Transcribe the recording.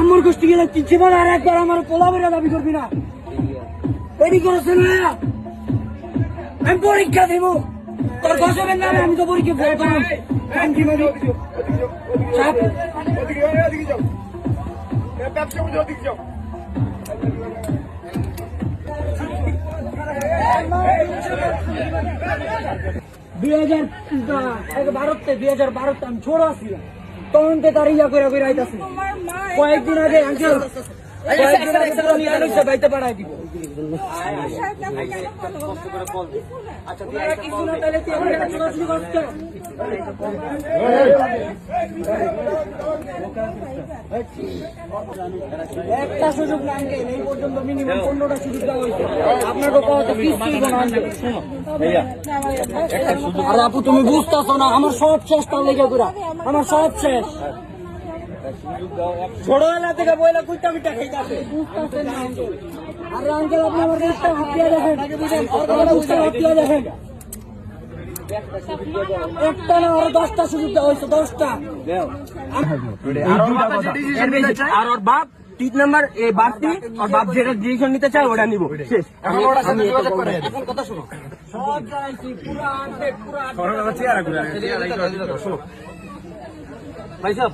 আমার গোষ্ঠী গেলে জীবন আর একবার আমার পোলা বেড়া দাবি করবি না। দেরি করেছে না, আমি পরীক্ষা দেব। তোর গসবের নামে আমি তো পরীক্ষা দেবো। দুই হাজার বারোতে আমি ছোট আসছিলাম, তখন তো তার ইয়া করে করে আইতাছে। কয়েকদিন আগে বাইতে পাঠাই দিব। একটা সুযোগ না এই পর্যন্ত মিনিমাম 15টা সুযোগ দেওয়া হয়েছে। আপনাকে আর আপু তুমি বুঝতেছো না, আমার সব শেষ তার লেগে ঘুরা, আমার সব শেষ। ছোটবেলা থেকে বইলা কুইটা মিটা খাইতে আসে, বুঝতেছেন না আঙ্কেল। আর আঙ্কেল আপনি আমার একটা হাতিয়া দেখেন, হাতিয়া দেখেন, একটা না আরো 10টা সুযোগ দেওয়া হয়েছে, 10টা। আর ওর বাপ 3 নাম্বার এই বাপটি, আর বাপ যেটা ডিসিশন নিতে চায় ওটা নিব, শেষ। কথা শুনো, সব জানাইছি, পুরো আপডেট, পুরো